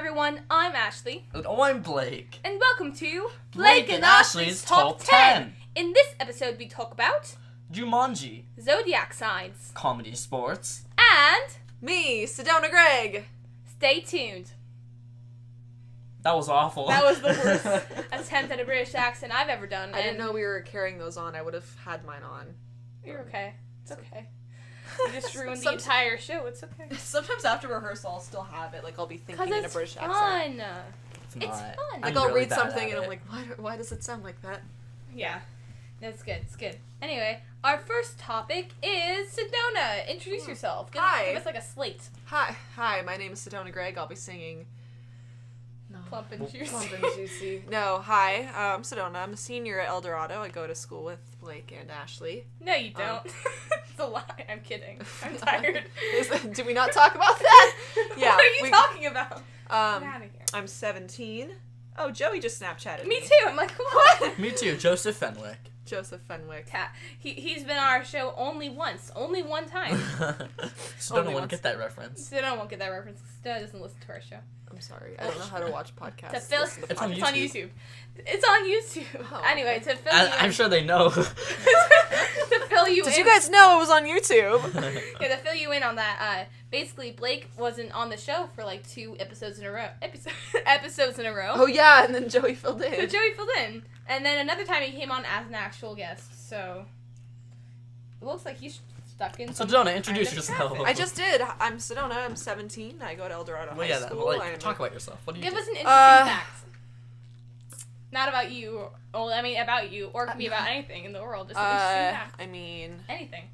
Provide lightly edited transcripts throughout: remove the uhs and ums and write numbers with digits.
everyone, I'm Ashley. And I'm Blake. And welcome to Blake and Ashley's Top 10. In this episode, we talk about Jumanji. zodiac signs. Comedy sports. And Me, Sedona Greg. stay tuned. That was awful. That was the worst attempt at a British accent I've ever done. I didn't know we were carrying those on. I would have had mine on. You're okay. It's okay. You just ruined the Some- entire show. It's okay. Sometimes after rehearsal, I'll still have it. Like, I'll be thinking Because in a it's British accent. fun. It's It's not. fun. I'm Like, I'll really read bad something at and I'm it. like, why does it sound like that? Yeah. That's good. It's good. Anyway, our first topic is Sedona. Introduce yourself. Give us like a slate. Hi, my name is Sedona Greg. I'll be singing... No. Plump and juicy. Plump and juicy. No, hi, I'm Sedona. I'm a senior at El Dorado. I go to school with Blake and Ashley. No, you don't. It's a lie. I'm kidding. I'm tired. Did we not talk about that? Yeah. What are you talking about? Get out of here. I'm 17. Oh, Joey just Snapchatted Me too. I'm like, what? Me too, Joseph Fenwick. Joseph Fenwick. Cat. He's been on our show only once. Only one time. So don't Only want once. to get that reference. So I won't get that reference. Stella doesn't listen to our show. I'm sorry. I don't know how to watch podcasts. To fill- Listen to It's on It's on YouTube. YouTube. It's on YouTube. Oh, Anyway, okay. to fill you I'm sure they know. to fill you Did in. you guys know it was on YouTube? Yeah, to fill you in on that, basically Blake wasn't on the show for like 2 episodes in a row. Episodes in a row. Oh yeah, and then Joey filled in. So Joey filled in. And then another time he came on as an actual guest. So it looks like he's stuck in So some Sedona, introduce kind of yourself. traffic. I just did. I'm Sedona. I'm 17. I go to El Dorado Well, High yeah, School. like, I'm talk about yourself. What do you Give do? us an interesting Uh, fact. Not about you. Well, I mean about you, or it can be about anything in the world. Just an interesting fact. I mean, Anything.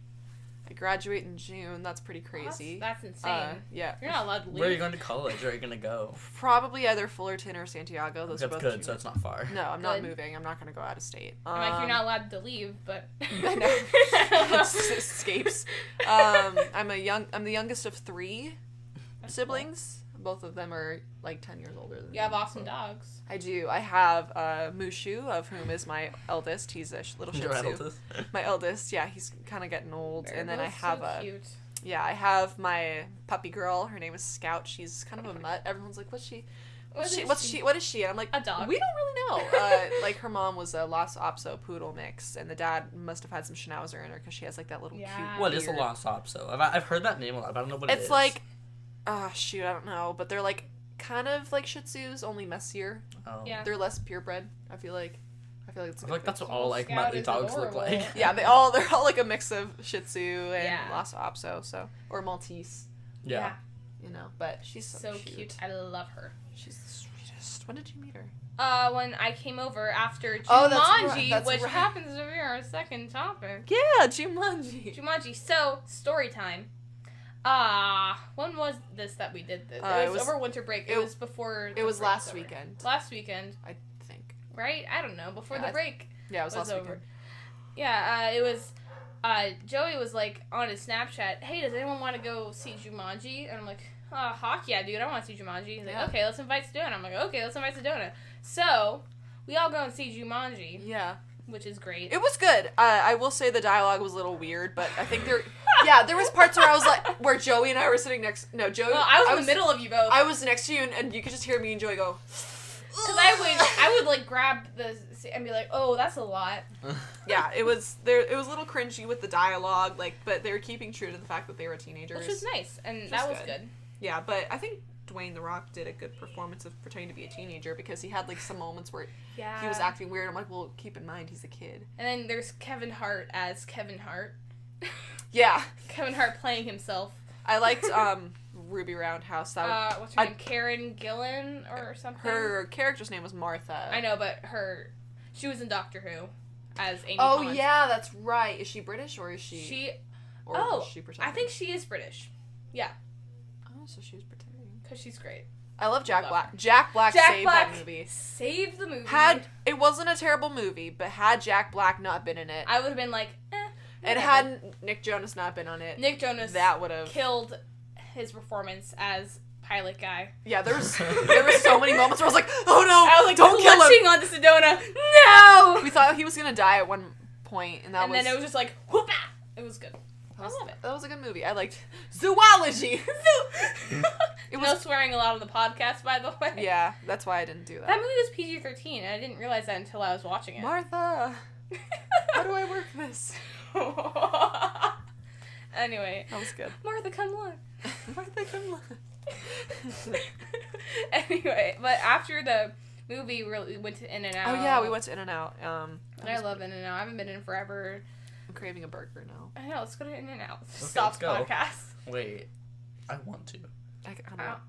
I graduate in June. That's pretty crazy. That's insane. Yeah. You're not allowed to leave. Where are you going to college? Where are you going to go? Probably either Fullerton or Santiago. Those are That's both good, two- so it's not far. No, I'm not Good. moving. I'm not going to go out of state. I'm like, you're not allowed to leave, but I know. Escapes. I'm the youngest of 3 That's siblings. Both of them are like 10 years older than me. You have awesome dogs. I do. I have Mushu, of whom is my eldest. He's a little Shih Your Tzu. eldest. My eldest, yeah, he's kind of getting old. They're And then I both have so cute. I have my puppy girl. Her name is Scout. She's kind of a mutt. Everyone's like, what's she? What is she? And I'm like, A dog. we don't really know. Like her mom was a Lhasa Apso poodle mix, and the dad must have had some Schnauzer in her because she has like that little Yeah. cute. What is a beard. Lhasa Apso? I've heard that name a lot, but I don't know what it is. It's like, shoot, I don't know, but they're like kind of like Shih Tzus, only messier. Oh. Yeah. They're less purebred. I feel like it's. I feel like that's what all like Scout mutt is dogs look adorable. like. Yeah, they're all like a mix of Shih Tzu and Yeah. Lhasa Apso, so or Maltese, Yeah. you know. But she's So cute. I love her. She's the sweetest. When did you meet her? When I came over after Jumanji, Oh, that's right, that's which right. happens to be our second topic. Yeah, Jumanji. Jumanji. So, story time. When was this that we did this? It It was was- over winter break. It was before. It the was break last over. weekend, Last weekend, I think. right? I don't know. Before Yeah, the break Yeah, it was was last over. weekend. Yeah, it was. Joey was like on his Snapchat, hey, does anyone want to go see Jumanji? And I'm like, heck yeah, dude, I want to see Jumanji. He's like, Yeah. okay, let's invite Sedona. I'm like, okay, let's invite Sedona. So, we all go and see Jumanji, Yeah, which is great. it was good. I will say the dialogue was a little weird, but I think there. Yeah, there was parts where I was like, where Joey and I were sitting next. No, Joey. Well, I was in the middle of you both. I was next to you, and you could just hear me and Joey go. Because I would like grab the and be like, oh, that's a lot. Yeah, it was there. It was a little cringy with the dialogue, like, but they were keeping true to the fact that they were teenagers. Which was nice, and Which that was was good. good. Yeah, but I think Dwayne The Rock did a good performance of pretending to be a teenager because he had like some moments where Yeah. he was acting weird. I'm like, well, keep in mind he's a kid. And then there's Kevin Hart as Kevin Hart. Yeah, Kevin Hart playing himself. I liked Ruby Roundhouse. That What's her name? Karen Gillan or something? her character's name was Martha. I know, but she was in Doctor Who as Amy Oh Pond. yeah, that's right. Is she British or is she? Or is she pretending? I think she is British. Oh, so she was pretending. Because she's great. I love Jack Love Black. her. Jack Black Jack saved Black that movie. saved the movie. It wasn't a terrible movie, but had Jack Black not been in it, I would have been like, and whatever. had Nick Jonas not been on it, Nick Jonas that would have killed his performance as pilot guy. Yeah, there was so many moments where I was like, oh no, I was like, don't kill him. clutching onto Sedona. No! We thought he was gonna die at one point, and Then it was just like, whoop! It was good. I love it. That was a good movie. I liked Zoology. It was no swearing allowed on the podcast, by the way. Yeah, that's why I didn't do that. That movie was PG-13, and I didn't realize that until I was watching it. Martha, how do I work this? Anyway. That was good. Martha, come look. Martha, come look. Anyway, but after the movie, we went to In-N-Out. Oh yeah, we went to In-N-Out. And I love In-N-Out. I haven't been in forever. I'm craving a burger now. I know. Let's go to In-N-Out. Okay, Stop let's go. podcast. Wait, I want to.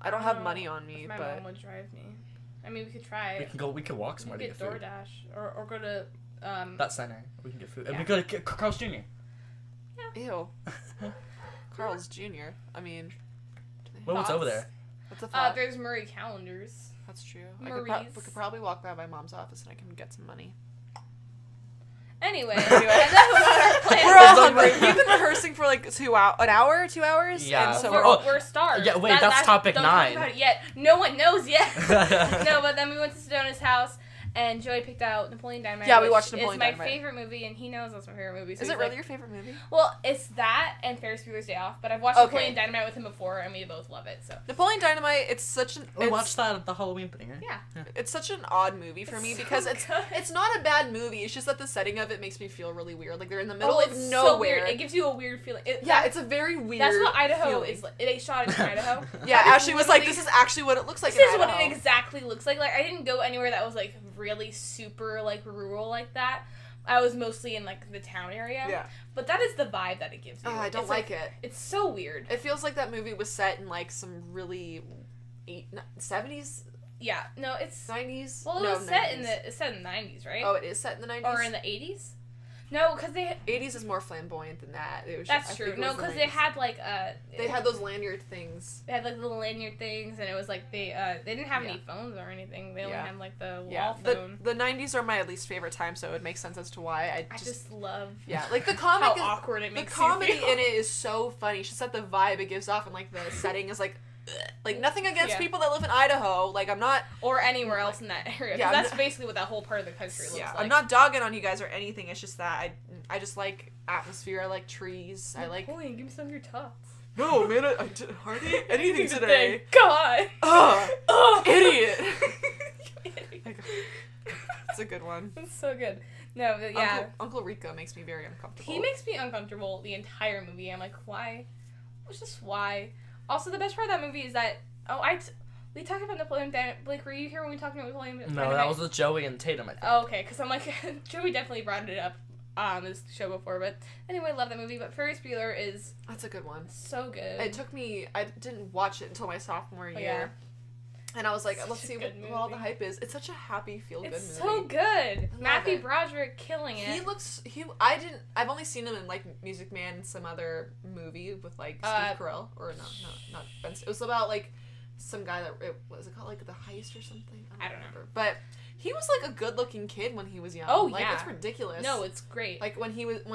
I don't have money on me, my but mom would drive me. I mean, we could try. We could walk somewhere we to could get food. DoorDash or go to That's Sinai. We can get food. Yeah. And we go to Carl's Jr. ew. Carl's Jr. I mean, Wait, what's over there? what's the thought? there's Murray Calendars. That's true. Marie's. We could probably walk by my mom's office and I can get some money. Anyway, and that was our plan. We're all hungry. We've been rehearsing for like 2 hours. Yeah. And so We're starved. Yeah, wait, that's topic don't 9. Talk about it yet. No one knows yet. No, but then we went to Sedona's house, and Joey picked out Napoleon Dynamite. Yeah, we watched Napoleon It's my Dynamite. favorite movie, and he knows that's my favorite movie. So Is he's it really like, your favorite movie? Well, it's that and Ferris Bueller's Day Off, but I've watched Okay. Napoleon Dynamite with him before, and we both love it. So Napoleon Dynamite. It's such an. We watched that at the Halloween thing, right? yeah, It's such an odd movie for me It's so because good. it's not a bad movie. It's just that the setting of it makes me feel really weird. Like they're in the middle it's of so weird. nowhere. It gives you a weird feeling. Yeah, it's a very weird. That's what Idaho feeling. is. They shot it in Idaho. Yeah, That is Ashley was like, literally- "This is actually what it looks like." This in is what Idaho. it exactly looks like. Like I didn't go anywhere that was like really super like rural like that. I was mostly in like the town area. Yeah. But that is the vibe that it gives you. Oh, I don't It's like it. It's so weird. It feels like that movie was set in like some really 70s, Yeah. No, it's 90s. well, it no, was set in 90s. the it's set in the 90s, right? Oh, it is set in the 90s. Or in the 80s? No, because they. 80s is more flamboyant than that. It was That's I true. think it No, was the because they 90s. had like They had those lanyard things. They had like little lanyard things, and it was like they didn't have Yeah. any phones or anything. They only Yeah. had like the Yeah, wall phone. the 90s are my least favorite time, so it would make sense as to why I just love. yeah, like the comic How is, awkward it the makes comedy you feel. in it is so funny. It's just that the vibe it gives off and like the setting is like nothing against Yeah. people that live in Idaho. Like I'm not Or anywhere else in that area. 'Cause Yeah, I'm that's not- basically what that whole part of the country looks like. I'm not dogging on you guys or anything. It's just that I just like atmosphere. I like trees. I like Napoleon, give me some of your tots. no man. I didn't hardly eat anything today. God. Ugh, idiot. Idiot. It's a good one. It's so good. No, but yeah. Uncle Rico makes me very uncomfortable. He makes me uncomfortable the entire movie. I'm like, why? It's just why. Also, the best part of that movie is that we talked about Napoleon Dynamite. Blake, were you here when we talked about Napoleon Dynamite? No, that was with Joey and Tatum, I think. Oh, okay, because I'm like, Joey definitely brought it up on this show before, but anyway, love that movie. But Ferris Bueller is That's a good one. so good. It took me. I didn't watch it until my sophomore year. yeah. And I was like, Such let's a see good what all the movie. hype is. It's such a happy, feel-good movie. It's so good. love Matthew it. Broderick killing it. I've only seen him in, like, Music Man and some other movie with, like, Steve Carell. Or, not Ben. It was about, like, some guy that, was it called, like, The Heist or something? I don't know. remember. But he was, like, a good-looking kid when he was young. Oh, like, yeah. it's ridiculous. No, it's great. Like, when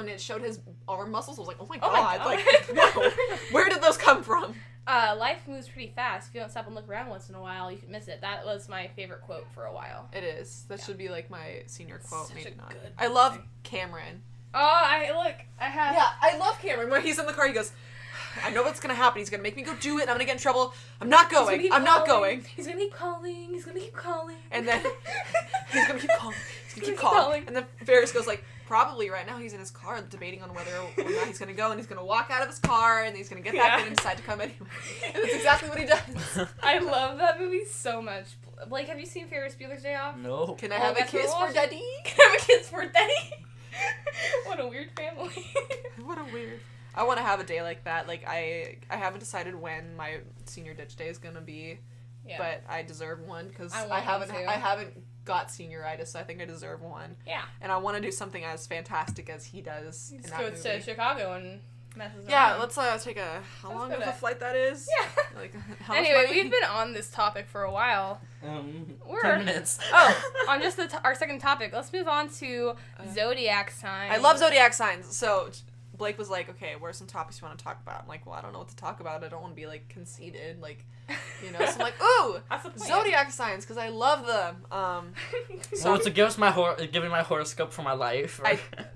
it showed his arm muscles, I was like, oh my Oh god. my Like, God. whoa. Where did those come from? Life moves pretty fast. If you don't stop and look around once in a while, you could miss it. That was my favorite quote for a while. It is. That Yeah. should be, like, my senior quote. Such Maybe a not. good I love movie. Cameron. Oh, I have. Yeah, I love Cameron. When he's in the car, he goes, I know what's gonna happen. He's gonna make me go do it, and I'm gonna get in trouble. I'm not He's gonna going. keep I'm not calling. going. He's gonna keep calling. He's gonna keep calling. And then he's gonna keep calling. He's gonna keep Keep calling. calling. And then Ferris goes like, probably right now he's in his car debating on whether or not he's gonna go, and he's gonna walk out of his car, and then he's gonna get back in and decide to come anyway. And that's exactly what he does. I love that movie so much. Blake, have you seen Ferris Bueller's Day Off? No. Can I Oh, have a guess we'll kiss for watch it. daddy? Can I have a kid's birthday? What a weird family. What a weird. I want to have a day like that. Like I haven't decided when my senior ditch day is gonna be. Yeah. But I deserve one because I want I haven't one too. I haven't got senioritis, so I think I deserve one. Yeah. And I want to do something as fantastic as he does in Just that go movie. to Chicago and messes Yeah, around. let's take a how Let's long go of a to- flight that is? Yeah. Like how much Anyway, money? we've been on this topic for a while. We're- 10 minutes. Oh, on just our second topic, let's move on to zodiac signs. I love zodiac signs. So Blake was like, okay, what are some topics you want to talk about? I'm like, well, I don't know what to talk about. I don't want to be, like, conceited, like, you know. So I'm like, ooh, zodiac signs, because I love them. So to give me my horoscope for my life.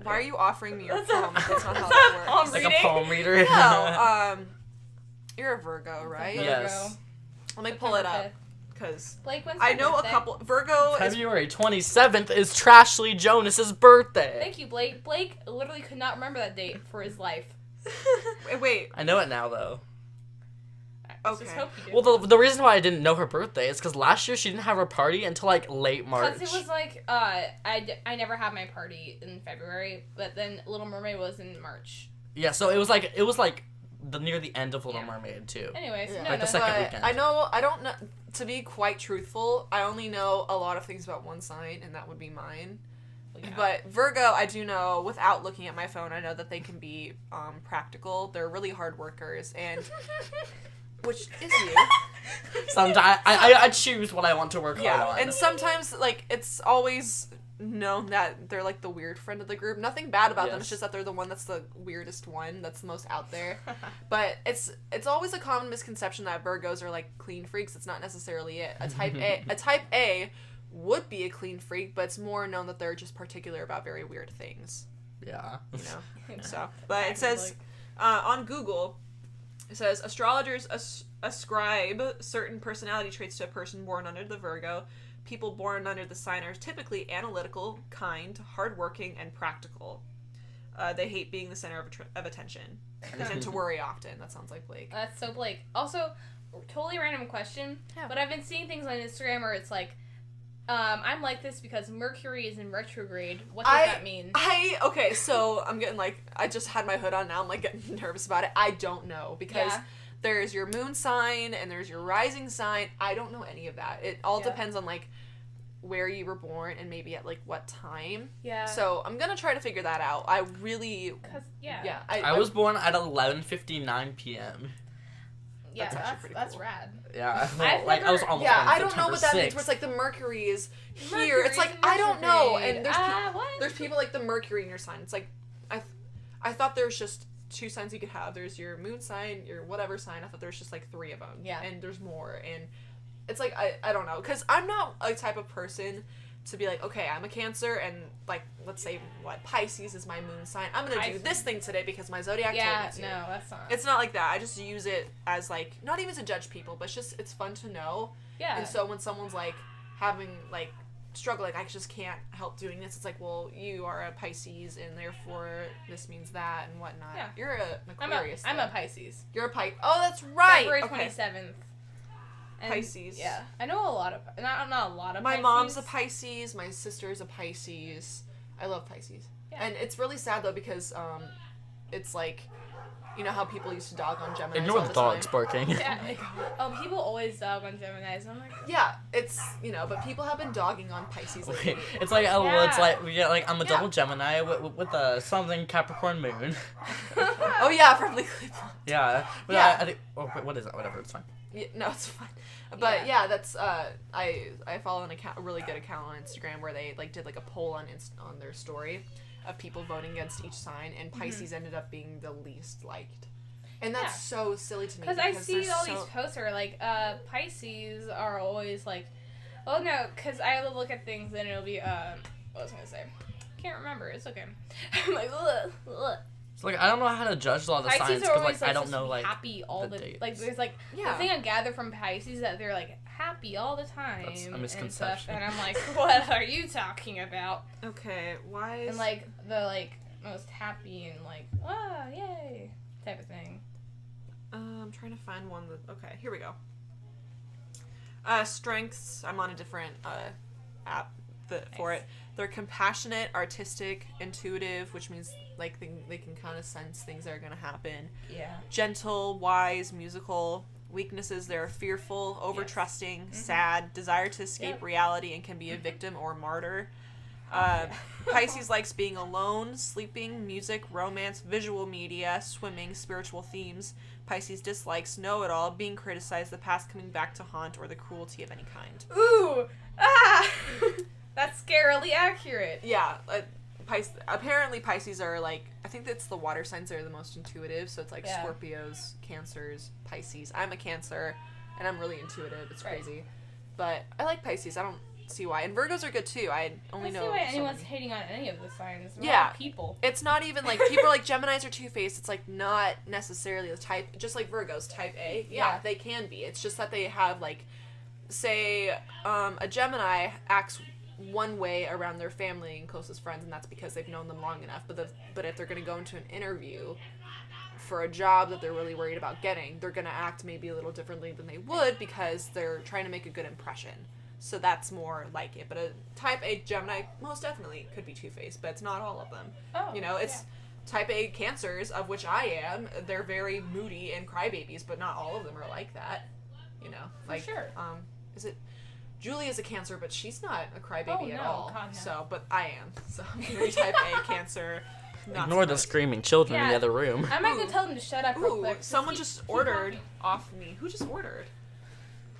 Why are you offering me your poem? That's not how that works. Like a palm reader. No, you're a Virgo, right? Yes. Let me pull it up. Because I know a couple. Virgo February 27th is Trashley Jonas's birthday. Thank you, Blake. Blake literally could not remember that date for his life. Wait. I know it now, though. Okay. Just hope you do. Well, the reason why I didn't know her birthday is because last year she didn't have her party until, like, late March. Because it was, like, I never had my party in February, but then Little Mermaid was in March. Yeah, so it was like near the end of Little Mermaid, too. Anyways, the second weekend. I don't know, to be quite truthful, I only know a lot of things about one sign, and that would be mine. Yeah. But Virgo, I do know, without looking at my phone, I know that they can be practical. They're really hard workers, and... Which is you. Sometimes I choose what I want to work hard on. And sometimes, like, it's always known that they're, like, the weird friend of the group. Nothing bad about them, it's just that they're the one that's the weirdest one, that's the most out there. But it's always a common misconception that Virgos are, like, clean freaks. It's not necessarily it. A type A would be a clean freak, but it's more known that they're just particular about very weird things. Yeah. You know? So, but it says, on Google... It says, astrologers ascribe certain personality traits to a person born under the Virgo. People born under the sign are typically analytical, kind, hardworking, and practical. They hate being the center of attention. They tend to worry often. That sounds like Blake. That's so Blake. Also, totally random question, but I've been seeing things on Instagram where it's like, I'm like this because Mercury is in retrograde. What does that mean? Okay, so I'm getting like, I just had my hood on now. I'm like getting nervous about it. I don't know because there's your moon sign and there's your rising sign. I don't know any of that. It all depends on like where you were born and maybe at like what time. Yeah. So I'm gonna try to figure that out. I really. I was born at 11:59 p.m. Yeah, that's rad. Yeah, I was almost. Yeah, I don't know what that means. Where it's like the Mercury is here. It's like I don't know. And there's people like the Mercury in your sign. It's like I thought there was just 2 signs you could have. There's your moon sign, your whatever sign. I thought there was just like 3 of them. Yeah. And there's more. And it's like I don't know, because I'm not a type of person to be like, okay, I'm a Cancer, and like, let's say Pisces is my moon sign. I'm gonna do this thing today because my zodiac told me to. No, that's not. It's not like that. I just use it as like, not even to judge people, but it's fun to know. Yeah. And so when someone's like having like struggle, like I just can't help doing this, it's like, well, you are a Pisces and therefore this means that and whatnot. Yeah. You're an Aquarius. I'm a Pisces. You're a Pisces. Oh, that's right. February 27th. And Pisces. Yeah, I know a lot of not a lot of. My mom's a Pisces. My sister's a Pisces. I love Pisces, and it's really sad though because it's like, you know how people used to dog on Gemini. Ignore the dogs barking. Yeah. People always dog on Geminis. I'm like. Yeah, it's but people have been dogging on Pisces lately. It's like it's like we get like I'm a double Gemini with a something Capricorn moon. Oh yeah, from Legally Blonde. Yeah. I think. Oh, wait, what is that? Whatever, it's fine. Yeah, no, it's fine. But that's I follow a really good account on Instagram where they like did like a poll on their story of people voting against each sign, and Pisces ended up being the least liked. And that's so silly to me. Because I see all these posts where like Pisces are always like, oh no, because I will look at things and it'll be what was I gonna say? Can't remember. It's okay. I'm like ugh. So like I don't know how to judge a lot of the signs because like I don't know like happy all the like there's like the thing I gather from Pisces that they're like happy all the time. That's a misconception. And I'm like, what are you talking about? Okay, why is... And like the like most happy and like yay type of thing. I'm trying to find one that here we go. Strengths. I'm on a different app for it. They're compassionate, artistic, intuitive, which means like they can kind of sense things that are going to happen. Yeah. Gentle, wise, musical. Weaknesses, they're fearful, over-trusting, sad, desire to escape reality, and can be a victim or martyr. Pisces likes being alone, sleeping, music, romance, visual media, swimming, spiritual themes. Pisces dislikes know-it-all, being criticized, the past coming back to haunt, or the cruelty of any kind. Ooh! Ah! That's scarily accurate. Yeah. apparently Pisces are like, I think that's the water signs that are the most intuitive. So it's like Yeah. Scorpios, Cancers, Pisces. I'm a Cancer, and I'm really intuitive. It's Right. crazy, but I like Pisces. I don't see why. And Virgos are good too. I only I know. see why so anyone's many. hating on any of the signs. They're Yeah. all people. It's not even like people are like Geminis are two-faced. It's like not necessarily the type, just like Virgos, type A. Yeah, they can be. It's just that they have like, say, a Gemini acts one way around their family and closest friends, and that's because they've known them long enough. But if they're going to go into an interview for a job that they're really worried about getting, they're going to act maybe a little differently than they would because they're trying to make a good impression. So that's more like it. But a type A Gemini most definitely could be two-faced, but it's not all of them. Oh, You know, it's type A Cancers, of which I am. They're very moody and crybabies, but not all of them are like that. You know, like sure. Is it Julie is a Cancer, but she's not a crybaby at no, all. God, no. So, but I am. So I'm very type A Cancer. Not Ignore so the much. screaming children in the Yeah. other room. I might go tell them to shut up real Ooh, quick. someone Keep- just keep ordered talking. off me. Who just ordered?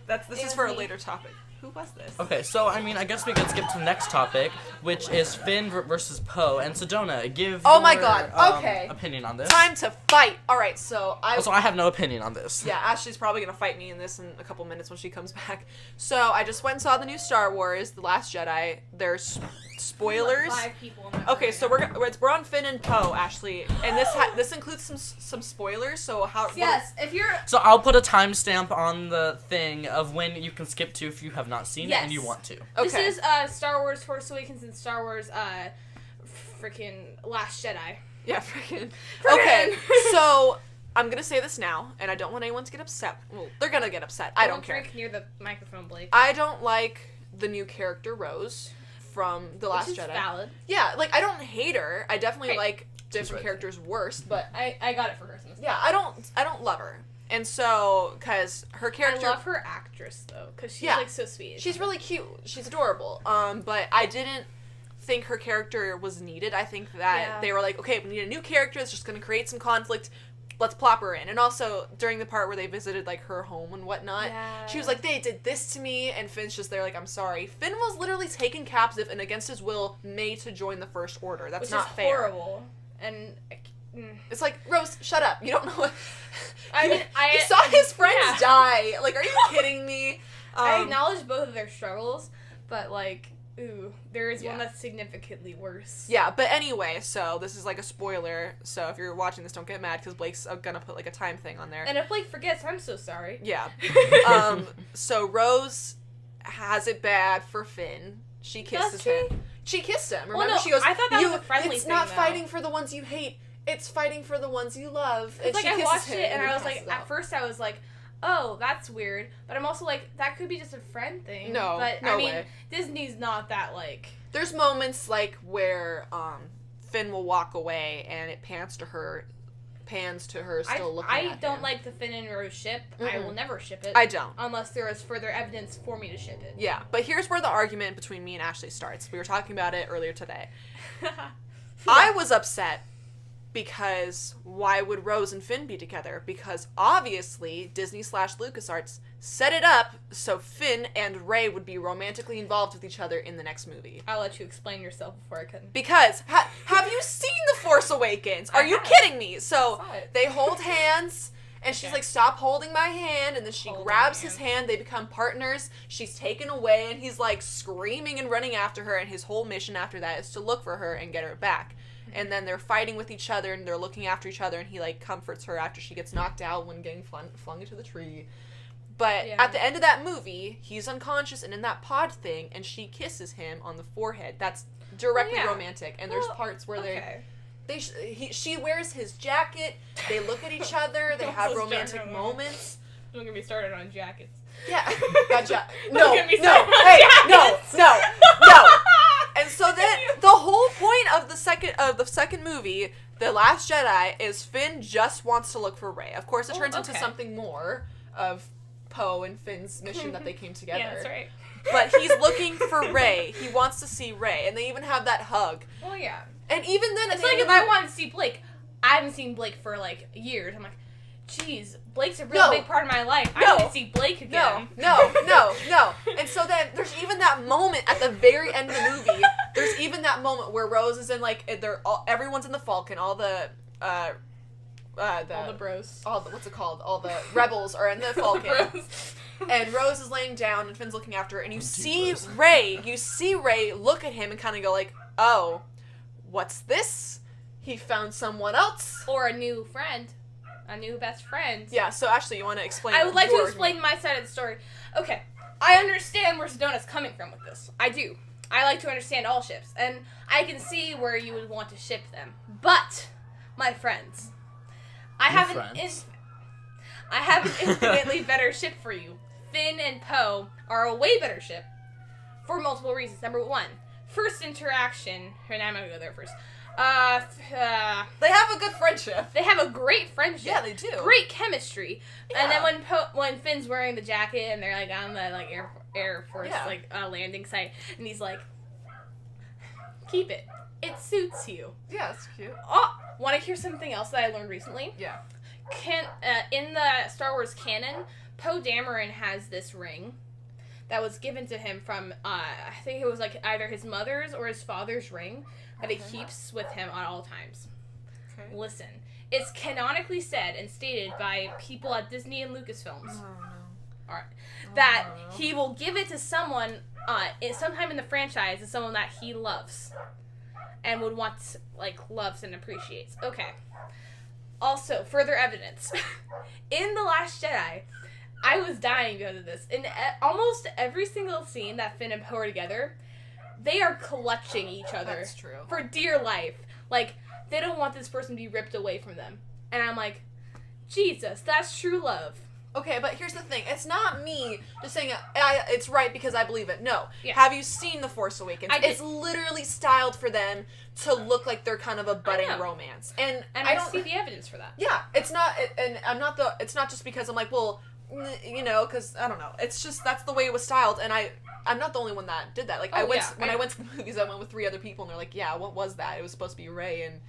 This It is was for a me. later topic. Who was this? Okay, so I mean, I guess we could skip to the next topic, which is Finn versus Poe. And Sedona, give Oh my your, God, okay. opinion on this. Time to fight. All right, so Also, I have no opinion on this. Yeah, Ashley's probably gonna fight me in this in a couple minutes when she comes back. So I just went and saw the new Star Wars, The Last Jedi. There's spoilers. 5 people in that Okay, room so right now. we're on Finn and Poe, Ashley, and this includes some spoilers. So how? Yes, if you're So I'll put a timestamp on the thing of when you can skip to if you have not seen it and you Yes. want to. Okay. This is Star Wars Force Awakens and Star Wars freaking Last Jedi. Yeah, freaking. Friggin'. Okay, so I'm gonna say this now, and I don't want anyone to get upset. Well, they're gonna get upset. I don't care. Drink near the microphone, Blake. I don't like the new character Rose from The Last Which is Jedi. valid. Yeah, like I don't hate her. I definitely Right. like different right. characters worse, but I got it for Christmas. yeah, I don't love her. And so, because her I character, love her actress though, because she's Yeah. like so sweet. she's really cute. She's adorable. But I didn't think her character was needed. I think that Yeah. they were like, okay, we need a new character that's just going to create some conflict. Let's plop her in. And also, during the part where they visited, like, her home and whatnot, she was like, they did this to me, and Finn's just there like, I'm sorry. Finn was literally taken captive and against his will made to join the First Order. That's which not is fair. horrible. And It's like, Rose, shut up. You don't know what... I mean, he saw his friends yeah. die. Like, are you kidding me? I acknowledge both of their struggles, but like, ooh, there is Yeah. one that's significantly worse. Yeah, but anyway, so this is like a spoiler. So if you're watching this, don't get mad because Blake's gonna put like a time thing on there. And if Blake forgets, I'm so sorry. Yeah. So Rose has it bad for Finn. She kisses Does she? him. She kissed him. Remember, no, she goes, I thought that was a friendly It's thing, not though." fighting for the ones you hate. It's fighting for the ones you love. And It's like she I kisses watched him it and he I was like, passes at out. first I was like, oh, that's weird. But I'm also like, that could be just a friend thing. No, but no I mean, way. Disney's not that like. There's moments like where Finn will walk away and it pans to her still looking I at don't him. like the Finn and Rose ship. I Mm-mm. will never ship it. I don't. Unless there is further evidence for me to ship it. Yeah, but here's where the argument between me and Ashley starts. We were talking about it earlier today. I was upset because why would Rose and Finn be together? Because obviously Disney/LucasArts set it up so Finn and Rey would be romantically involved with each other in the next movie. I'll let you explain yourself before I can. Because have you seen The Force Awakens? Are I you have. kidding me? So I saw it. they hold hands. And she's Okay. like, stop holding my hand. And then she Holding grabs hands. his hand. They become partners. She's taken away. And he's like screaming and running after her. And his whole mission after that is to look for her and get her back. And then they're fighting with each other. And they're looking after each other. And he like comforts her after she gets knocked out when getting flung into the tree. But Yeah. at the end of that movie, he's unconscious and in that pod thing. And she kisses him on the forehead. That's directly yeah. romantic. And there's Well, parts where okay. she wears his jacket. They look at each other. They Don't have start romantic on that. moments. Don't get me started on jackets. Yeah, gotcha. Don't No, get me no, started on hey, no, jackets. no, no. And so then the whole point of the second movie, The Last Jedi, is Finn just wants to look for Rey. Of course, it Oh, turns into okay. something more of Poe and Finn's mission that they came together. Yeah, that's right. But he's looking for Rey. He wants to see Rey, and they even have that hug. Well, yeah. And even then, It's like if I wanted to see Blake, I haven't seen Blake for like years. I'm like, geez, Blake's a real No. big part of my life. I No. need to see Blake again. No. And so then there's even that moment at the very end of the movie. There's even that moment where Rose is in, like, everyone's in the Falcon, all the bros. What's it called? All the rebels are in the Falcon. And Rose is laying down and Finn's looking after her, and you see Ray look at him and kind of go like, oh, what's this? He found someone else. Or a new friend. A new best friend. Yeah, so Ashley, you want to explain? I would like to explain my side of the story. Okay, I understand where Sedona's coming from with this. I do. I like to understand all ships, and I can see where you would want to ship them. But, my friends, I have an infinitely better ship for you. Finn and Poe are a way better ship for multiple reasons. Number one, first interaction. Here, now I'm gonna go there first. They have a good friendship. They have a great friendship. Yeah, they do. Great chemistry. Yeah. And then when Finn's wearing the jacket and they're like on the like Air Force landing site, and he's like, "Keep it. It suits you." Yeah, it's cute. Oh, want to hear something else that I learned recently? Yeah. In the Star Wars canon, Poe Dameron has this ring that was given to him from I think it was like either his mother's or his father's ring that he keeps with him at all times. Okay. Listen, it's canonically said and stated by people at Disney and Lucasfilms. Oh no. All right, that he will give it to someone sometime in the franchise, to someone that he loves and would want loves and appreciates. Okay. Also, further evidence. In The Last Jedi, I was dying because of this. In almost every single scene that Finn and Poe are together, they are clutching each other. That's true. For dear life. Like, they don't want this person to be ripped away from them. And I'm like, Jesus, that's true love. Okay, but here's the thing. It's not me just saying it's right because I believe it. No. Yeah. Have you seen The Force Awakens? I did. It's literally styled for them to look like they're kind of a budding romance. And I don't see the evidence for that. Yeah, it's not, and it's not just because I'm like, well, you know, because, I don't know. It's just, that's the way it was styled, and I'm not the only one that did that. Like, I went to the movies, I went with 3 other people, and they're like, yeah, what was that? It was supposed to be Rey and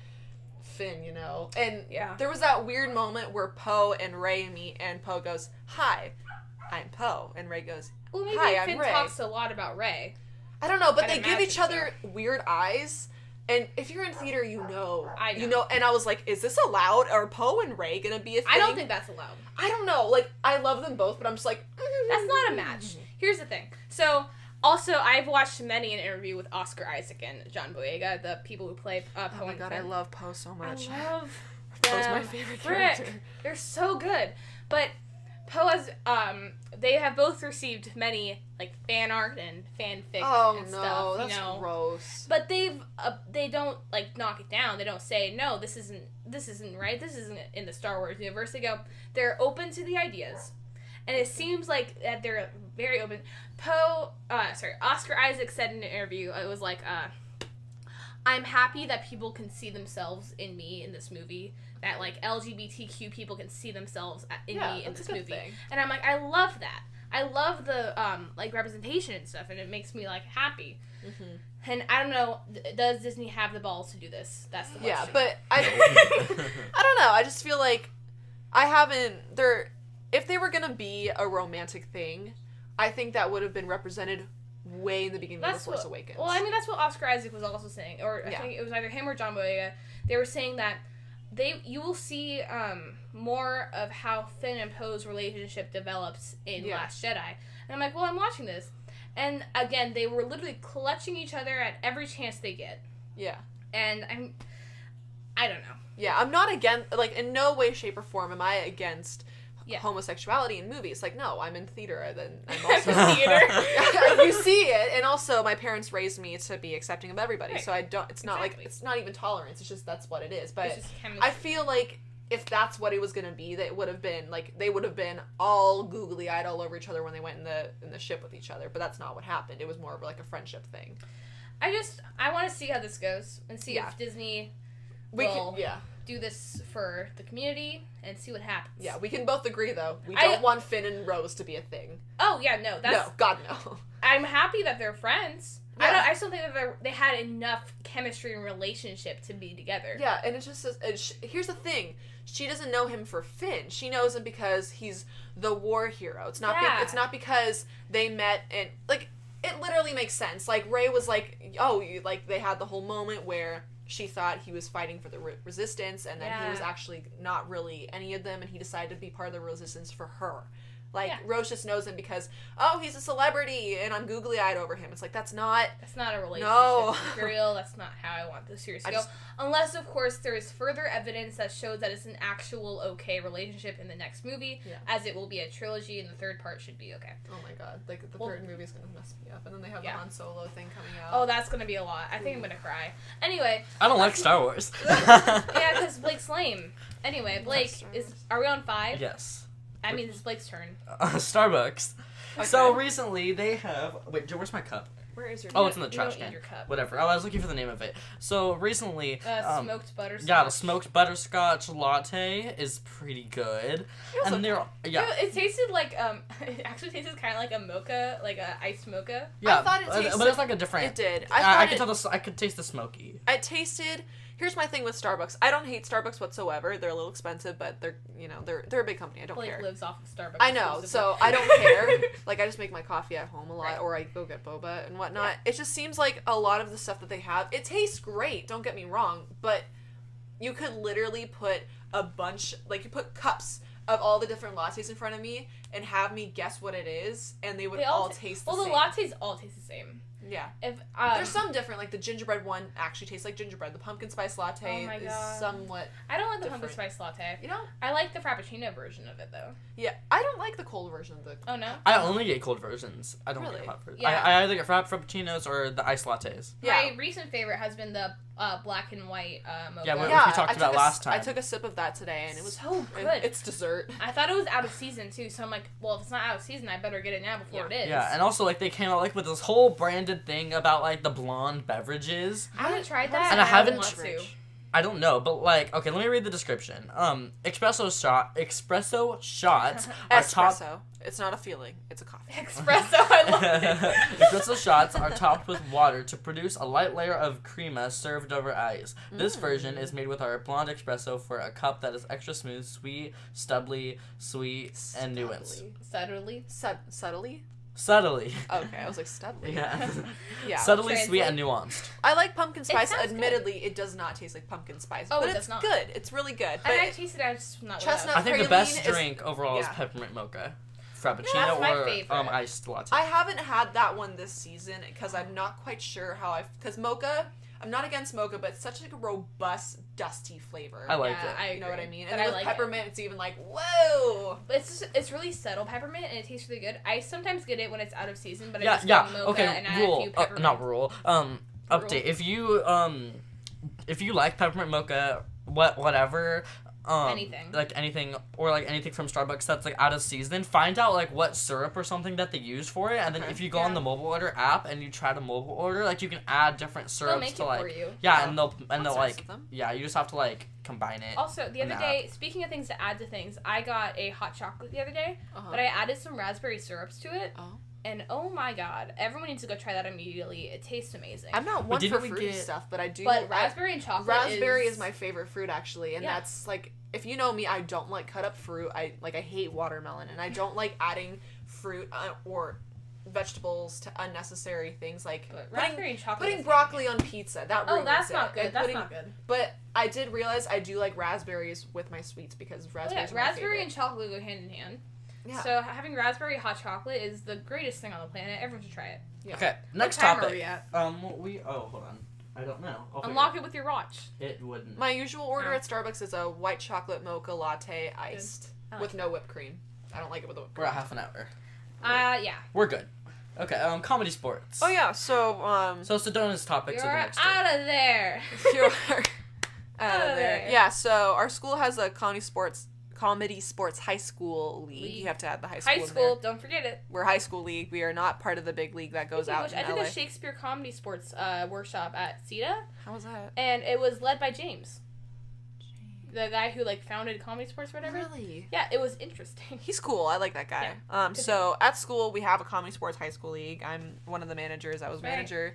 Finn, you know? And there was that weird moment where Poe and Rey meet, and Poe goes, "Hi, I'm Poe," and Rey goes, Well, maybe "Hi, I'm Finn Rey." talks a lot about Rey. I don't know, but I'd they give imagine each other weird eyes. And if you're in theater, you know. I know. You know, and I was like, is this allowed? Are Poe and Rey gonna be a thing? I don't think that's allowed. I don't know. Like, I love them both, but I'm just like... That's not a match. Here's the thing. So, also, I've watched many an interview with Oscar Isaac and John Boyega, the people who play Poe and Finn. Oh my god, I love Poe so much. I love Poe's them. my favorite character. They're so good. But Poe has, they have both received many, fan art and fanfic and stuff, that's gross. But they don't, knock it down. They don't say, no, this isn't right, this isn't in the Star Wars universe. They go, they're open to the ideas. And it seems like that they're very open. Oscar Isaac said in an interview, it was like, I'm happy that people can see themselves in me in this movie. That, LGBTQ people can see themselves in me in this movie. Thing. And I'm like, I love that. I love the, representation and stuff, and it makes me, happy. Mm-hmm. And I don't know, does Disney have the balls to do this? That's the question. Yeah, but I don't know. I just feel like if they were gonna be a romantic thing, I think that would have been represented way in the beginning of The Force Awakens. Well, I mean, that's what Oscar Isaac was also saying. Or I think it was either him or John Boyega. They were saying that you will see more of how Finn and Poe's relationship develops in Last Jedi. And I'm like, well, I'm watching this. And again, they were literally clutching each other at every chance they get. Yeah. And I don't know. Yeah, I'm not against, in no way, shape, or form am I against homosexuality in movies. No, I'm in theater, then I'm also in theater. You see it, and also my parents raised me to be accepting of everybody, right. So I don't, it's not it's not even tolerance, it's just that's what it is. But I feel like if that's what it was gonna be, that it would have been, they would have been all googly-eyed all over each other when they went in the ship with each other, but that's not what happened. It was more of a friendship thing. I want to see how this goes, and see if Disney will do this for the community and see what happens. Yeah, we can both agree, though. We don't want Finn and Rose to be a thing. Oh, yeah, no. No, God, no. I'm happy that they're friends. Yeah. I still think that they had enough chemistry and relationship to be together. Yeah, and it's just... here's the thing. She doesn't know him for Finn. She knows him because he's the war hero. It's not, it's not because they met and... it literally makes sense. Like, Rey was like, oh, like, they had the whole moment where she thought he was fighting for the resistance, and then he was actually not really any of them, and he decided to be part of the resistance for her. Like, Rose just knows him because, oh, he's a celebrity, and I'm googly-eyed over him. It's like, that's not a relationship. No. Imperial. That's not how I want this series to go. Unless, of course, there is further evidence that shows that it's an actual okay relationship in the next movie, as it will be a trilogy, and the third part should be okay. Oh my god. Like, the third movie is going to mess me up. And then they have the Han Solo thing coming out. Oh, that's going to be a lot. I think I'm going to cry. Anyway. I don't like Star Wars. Yeah, because Blake's lame. Anyway, Blake, are we on 5? Yes. I mean, it's Blake's turn. Starbucks. Okay. So recently they have. Wait, Joe, where's my cup? Where is your Oh, cup? it's in the trash can. Your cup. Whatever. I was looking for the name of it. So recently, smoked butterscotch. yeah, the smoked butterscotch latte is pretty good, and they're It tasted like it actually tasted kind of like a mocha, like a iced mocha. Yeah, I thought it tasted, but it's like a different. It did. I could taste the smoky. I tasted. Here's my thing with Starbucks. I don't hate Starbucks whatsoever. They're a little expensive, but they're a big company. I don't Blake care. lives off of Starbucks. I know, so I don't care. Like, I just make my coffee at home a lot, or I go get boba and whatnot. Yeah. It just seems like a lot of the stuff that they have, it tastes great, don't get me wrong, but you could literally put a bunch, like, you put cups of all the different lattes in front of me and have me guess what it is, and they would all taste the same. Well, the lattes all taste the same. Yeah. If there's some different, like the gingerbread one actually tastes like gingerbread. The pumpkin spice latte is somewhat I don't like the different. pumpkin spice latte. You know? I like the frappuccino version of it though. Yeah, I don't like the cold version of the. Oh no. I only get cold versions. I don't get hot versions. Yeah. I either get frappuccinos or the iced lattes. Yeah. My recent favorite has been the black and white mocha. Yeah, which we talked about last time. I took a sip of that today, and it was so good. It's dessert. I thought it was out of season too, so I'm like, well, if it's not out of season, I better get it now before it is. Yeah, and also like they came out like with this whole branded thing about like the blonde beverages. I haven't tried that, and I haven't want to. I don't know, but like, okay, let me read the description. Espresso shots are top. It's not a feeling; it's a coffee. Espresso, I love it. Espresso shots are topped with water to produce a light layer of crema served over ice. This version is made with our blonde espresso for a cup that is extra smooth, sweet, stubbly, sweet, and nuanced. Subtly. Subtly. Okay, I was like studly. Yeah. Yeah. Subtly sweet and nuanced. I like pumpkin spice. Admittedly, it does not taste like pumpkin spice, but it's good. It's really good. But I tasted it. I just not. Chestnut I think the best praline drink overall is peppermint mocha, frappuccino, that's my favorite. or iced latte. I haven't had that one this season because I'm not quite sure how because mocha. I'm not against mocha, but it's such like a robust, dusty flavor. I like it. You know what I mean? But And then with peppermint, it's even like, whoa! But it's really subtle peppermint, and it tastes really good. I sometimes get it when it's out of season, but I just get mocha okay, and add rule, a few peppermint. not rule. Update. If you like peppermint mocha, whatever. Anything. Like anything, or like anything from Starbucks that's like out of season, find out like what syrup or something that they use for it, and then if you go on the mobile order app and you try to mobile order, like you can add different syrups they'll make to it like for you. and they'll like you just have to like combine it. Also, the other day, speaking of things to add to things, I got a hot chocolate the other day, but I added some raspberry syrups to it. And oh my god, everyone needs to go try that immediately. It tastes amazing. I'm not one for fruity stuff, but I do. But raspberry and chocolate. Raspberry is my favorite fruit actually, and that's like if you know me, I don't like cut up fruit. I hate watermelon, and I don't like adding fruit or vegetables to unnecessary things like raspberry and chocolate. Putting broccoli on pizza. That ruins that's it. not good. That's not good. But I did realize I do like raspberries with my sweets because raspberries. Raspberry and chocolate go hand in hand. Yeah. So having raspberry hot chocolate is the greatest thing on the planet. Everyone should try it. Yeah. Okay, next topic. Are we at? Hold on. I don't know. Unlock it with your watch. It wouldn't. My usual order at Starbucks is a white chocolate mocha latte iced with no whipped cream. I don't like it with the whipped cream. We're at half an hour. Yeah. We're good. Okay, comedy sports. Oh yeah, so So Sedona's topics are the next out of there. You're out of there. Yeah, so our school has a comedy sports high school league. You have to add the high school. High school, don't forget it. We're high school league. We are not part of the big league that goes out in I LA. did a Shakespeare comedy sports workshop at CETA. How was that? And it was led by James. The guy who founded comedy sports or whatever. Really? Yeah, it was interesting. He's cool. I like that guy. Yeah. So at school we have a comedy sports high school league. I'm one of the managers. I was manager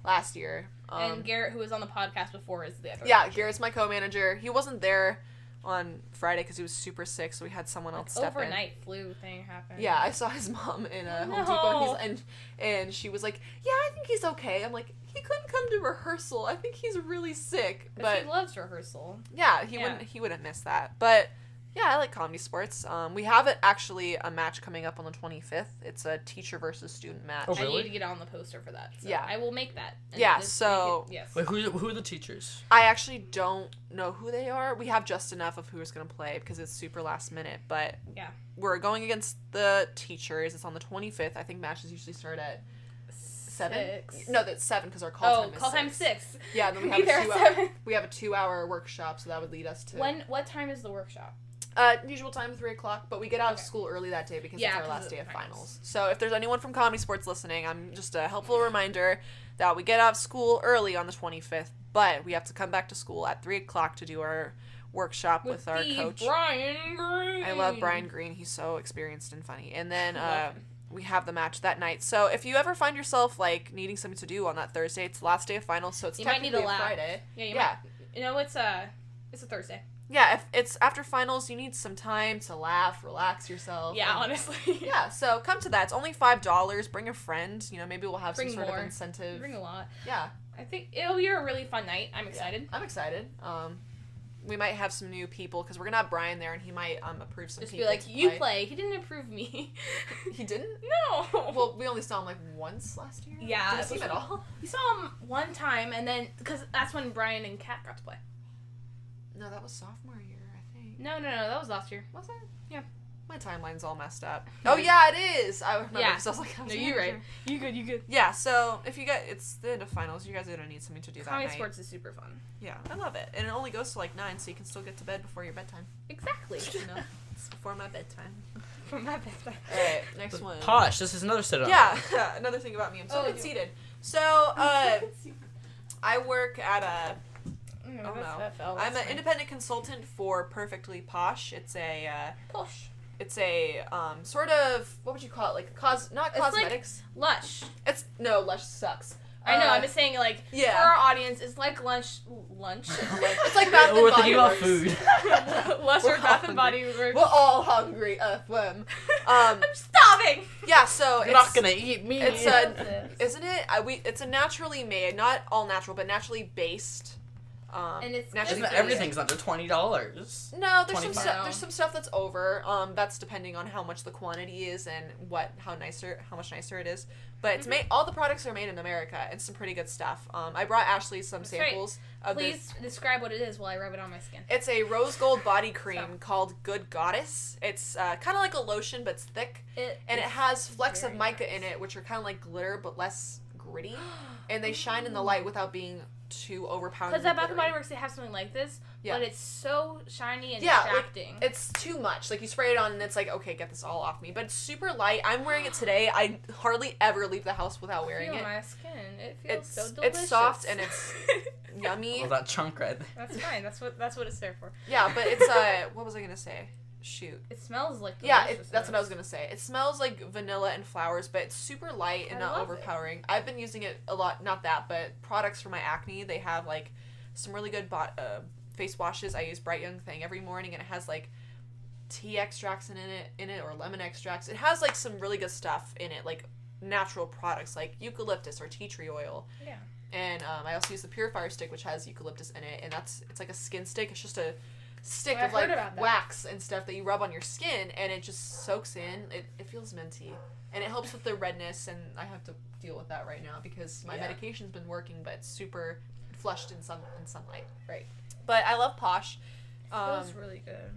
last year. And Garrett, who was on the podcast before, is the other. Yeah, Garrett's my co-manager. He wasn't there on Friday because he was super sick, so we had someone else step in. Overnight flu thing happened. Yeah, I saw his mom in a Home Depot, and she was like, "Yeah, I think he's okay." I'm like, "He couldn't come to rehearsal. I think he's really sick." But he loves rehearsal. Yeah, he wouldn't miss that. But yeah, I like comedy sports. We have actually a match coming up on the 25th. It's a teacher versus student match. Oh, really? I need to get on the poster for that. So yeah, I will make that. Yeah, so yes. Wait, who are the teachers? I actually don't know who they are. We have just enough of who's gonna play because it's super last minute. But yeah, we're going against the teachers. It's on the 25th. I think matches usually start at 7. No, that's 7 because our call time is 6. Call time 6. Yeah, and then we have a 2-hour workshop, so that would lead us to. What time is the workshop? Usual time 3:00, but we get out of school early that day because it's our last day of finals. finals. So if there's anyone from comedy sports listening, I'm just a helpful reminder that we get out of school early on the 25th, but we have to come back to school at 3:00 to do our workshop with our coach. Brian Green. I love Brian Green. He's so experienced and funny. And then we have the match that night. So if you ever find yourself like needing something to do on that Thursday, it's the last day of finals, so it's technically a Friday. Yeah, you know, it's a Thursday. Yeah, if it's after finals, you need some time to laugh, relax yourself. Yeah, honestly. Yeah, so come to that. It's only $5. Bring a friend. You know, maybe we'll have some sort of incentive. Bring a lot. Yeah. I think it'll be a really fun night. I'm excited. Yeah, I'm excited. We might have some new people because we're gonna have Brian there, and he might approve some people. Just be like, you play. He didn't approve me. He didn't? No. Well, we only saw him like once last year. Yeah. Did you see him at all? We saw him one time, and then because that's when Brian and Kat got to play. No, that was sophomore year, I think. No, that was last year. Was it? Yeah. My timeline's all messed up. Oh yeah, it is. I remember because I was like, no, you're right. You good. Yeah. So if you it's the end of finals, you guys are gonna need something to do that night. Comedy sports is super fun. Yeah, I love it, and it only goes to like 9, so you can still get to bed before your bedtime. Exactly. You know, it's before my bedtime. For my bedtime. All right, next one. Posh. This is another sit-up. Yeah, another thing about me. I'm so conceited. So I work at a. I'm an independent consultant for Perfectly Posh. It's a Posh. It's a sort of, what would you call it? Like not cosmetics. Like Lush. Lush sucks. I know. I'm just saying, like, for our audience, it's like lunch. It's like Bath and Body Works. We're thinking about food. Lush or Bath and Body Works. We're all hungry. I'm starving. Yeah, so you're not gonna eat me. It's isn't it? It's a naturally made, not all natural, but naturally based. And it's everything's under $20. No, there's some stuff that's over. That's depending on how much the quantity is and how much nicer it is. But it's made. All the products are made in America. It's some pretty good stuff. I brought Ashley some samples of this. Please describe what it is while I rub it on my skin. It's a rose gold body cream called Good Goddess. It's kind of like a lotion, but it's thick, and it has flecks of mica in it, which are kind of like glitter but less gritty, and they shine in the light without being too overpowering. Because at Bath and Body Works, they have something like this, but it's so shiny and like, distracting. it's too much. Like, you spray it on, and it's like, okay, get this all off me. But it's super light. I'm wearing it today. I hardly ever leave the house without wearing it. My skin. It feels so delicious. It's soft and it's yummy. Well, that chunk right there. That's fine. That's what it's there for. Yeah, but it's what was I gonna say? Shoot. It smells like that's what I was gonna say. It smells like vanilla and flowers, but it's super light and not overpowering. I've been using it a lot. Not that, but products for my acne. They have like some really good face washes. I use Bright Young Thing every morning, and it has like tea extracts in it or lemon extracts. It has like some really good stuff in it, like natural products like eucalyptus or tea tree oil. Yeah. And I also use the Purifier stick, which has eucalyptus in it, and it's like a skin stick. It's just a stick of like wax and stuff that you rub on your skin, and it just soaks in. It feels minty, and it helps with the redness, and I have to deal with that right now because my medication's been working, but it's super flushed in sunlight. Right. But I love Posh. It feels really good.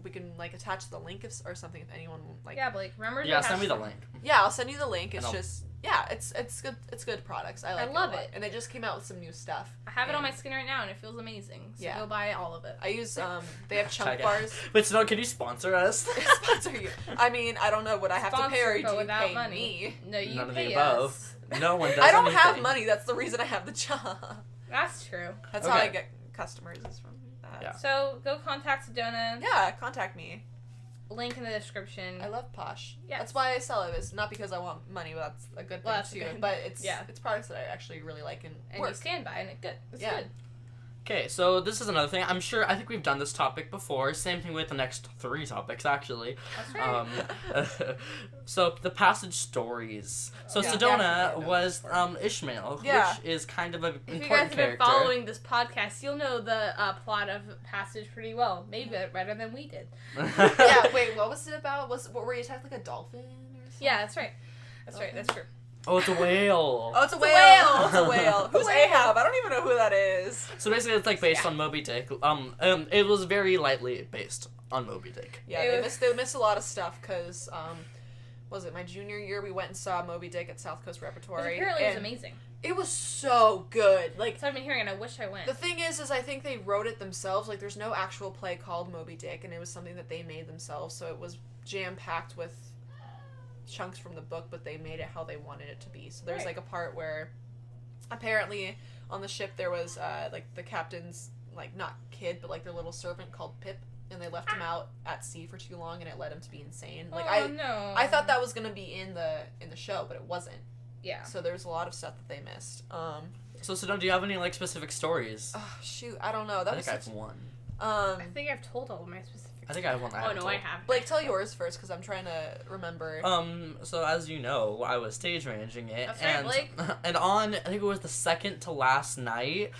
We can like attach the link or something if anyone like. Yeah, Blake, remember? Yeah, send me the link. Yeah, I'll send you the link. It's just. Yeah, it's good. It's good products. I love it. And they just came out with some new stuff. I have it on my skin right now, and it feels amazing. So go buy all of it. I use they have chunk bars. Wait, so can you sponsor us? Sponsor you? I mean, I don't know what I have to pay, or do you pay money. Me? No, you None pay of the us. above. No one does. I don't have money. That's the reason I have the job. That's true. That's how I get customers. Is from that. Yeah. So go contact Sedona. Yeah, contact me. Link in the description. I love Posh. Yeah. That's why I sell it. It's not because I want money, but that's a good thing too. But it's products that I actually really like and you stand by, and it's good. It's good. Okay, so this is another thing. I think we've done this topic before. Same thing with the next 3 topics, actually. That's right. So, the passage stories. So, Yeah. Sedona was Ishmael, Yeah. which is kind of an If you guys important have been character. following this podcast, you'll know the plot of Passage pretty well. Maybe better than we did. Yeah, wait, what was it about? What were you attacked like a dolphin or something? Yeah, that's right. That's right. That's true. Oh, it's a whale. Oh, it's a It's a whale. whale. It's a whale. Who's Whale. Ahab? I don't even know who that is. So basically, it's like based on Moby Dick. It was very lightly based on Moby Dick. Yeah, It they was- missed a lot of stuff because was it my junior year? We went and saw Moby Dick at South Coast But Repertory. apparently, it was and amazing. It was so good. Like, So I've been hearing, and I wish I went. the thing is I think they wrote it themselves. Like, there's no actual play called Moby Dick, and it was something that they made themselves. So it was jam packed with chunks from the book, but they made it how they wanted it to be. So there's Right. like a part where apparently on the ship there was like the captain's like not kid, but like their little servant called Pip, and they left him out at sea for too long, and it led him to be insane. Like oh, no. I thought that was gonna be in the show, but it wasn't. Yeah. So there's a lot of stuff that they missed. So, Sedona, do you have any like specific stories? Oh, shoot, I don't know. That I was think I such, have one. I think I've told all of my specifics. I think I have one. Oh, no, I haven't. Blake, tell yours first because I'm trying to remember. So as you know, I was stage managing it, That's right, and Blake. and on I think it was the second to last night.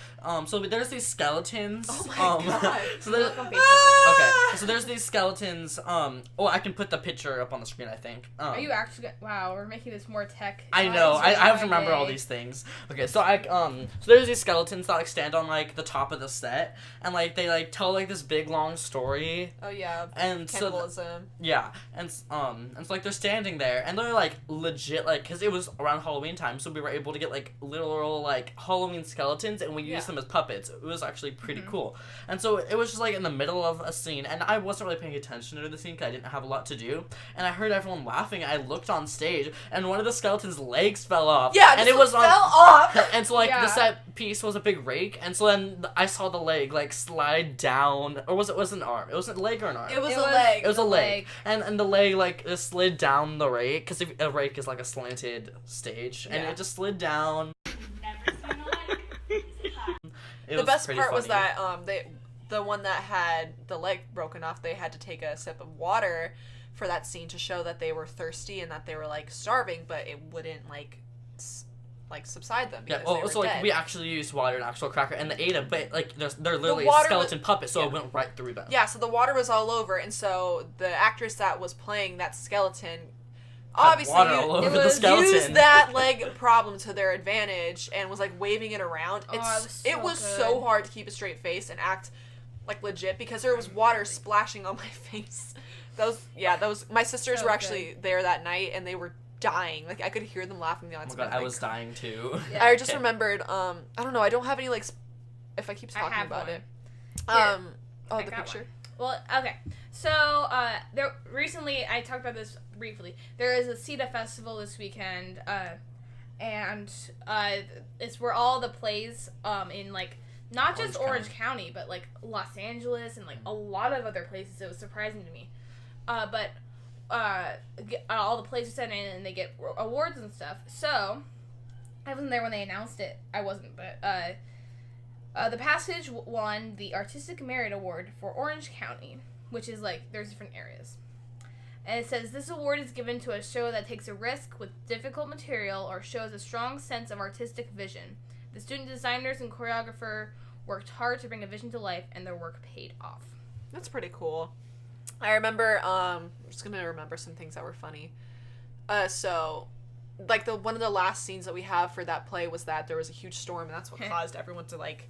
So there's these skeletons. Oh my God. So there's, Look on Facebook. okay, so there's these skeletons. Oh, I can put the picture up on the screen. I think. Are you actually? Wow, we're making this more tech. I know. I have to remember all day. these things. Okay, so so there's these skeletons that like stand on like the top of the set, and like they like tell like this big long story, Oh yeah. and so. Cannibalism. Yeah, and so like they're standing there, and they're like legit, like because it was around Halloween time, so we were able to get like literal like Halloween skeletons, and we used them as puppets. It was actually pretty cool, and so it was just like in the middle of a scene, and I wasn't really paying attention to the scene because I didn't have a lot to do, and I heard everyone laughing. And I looked on stage, and one of the skeletons' legs fell off. Yeah, and just it was fell on. off. And so like Yeah. the set piece was a big rake, and so then I saw the leg like slide down, or was it an arm? It wasn't a leg or an arm. It was a leg. It was a leg. And the leg, like, just slid down the rake, because a rake is, like, a slanted stage, and Yeah. it just slid down. Never seen a leg. It's hot. It The was best pretty part was funny. that the one that had the leg broken off, they had to take a sip of water for that scene to show that they were thirsty and that they were like starving, but it wouldn't like subside them Yeah, because they were so, like, dead. we actually used water and actual cracker, and they ate it, but, like, they're literally water skeleton was- puppets, so yeah. it went right through them. Yeah, so the water was all over, and so the actress that was playing that skeleton obviously water all over the skeleton. used that leg problem to their advantage and was like waving it around. Oh, It was so hard to keep a straight face and act like legit because there was water splashing on my face. My sisters So were actually there that night and they were dying. Like I could hear them laughing in the Oh audience. my god, but, I was dying too. Yeah. I just Okay. remembered. I don't know. I don't have any like. If I keep I talking have about one. it. I The got picture. Well, okay. So, there recently I talked about this briefly. There is a CETA festival this weekend, and it's where all the plays in like not just Orange Orange County, but like Los Angeles and like a lot of other places. It was surprising to me, but all the plays are sent in and they get awards and stuff. So, I wasn't there when they announced it. I wasn't, but the Passage won the Artistic Merit Award for Orange County, which is like, there's different areas. And it says, this award is given to a show that takes a risk with difficult material or shows a strong sense of artistic vision. The student designers and choreographer worked hard to bring a vision to life, and their work paid off. That's pretty cool. I remember, I'm just gonna remember some things that were funny. So, like, one of the last scenes that we have for that play was that there was a huge storm, and that's what caused everyone to, like,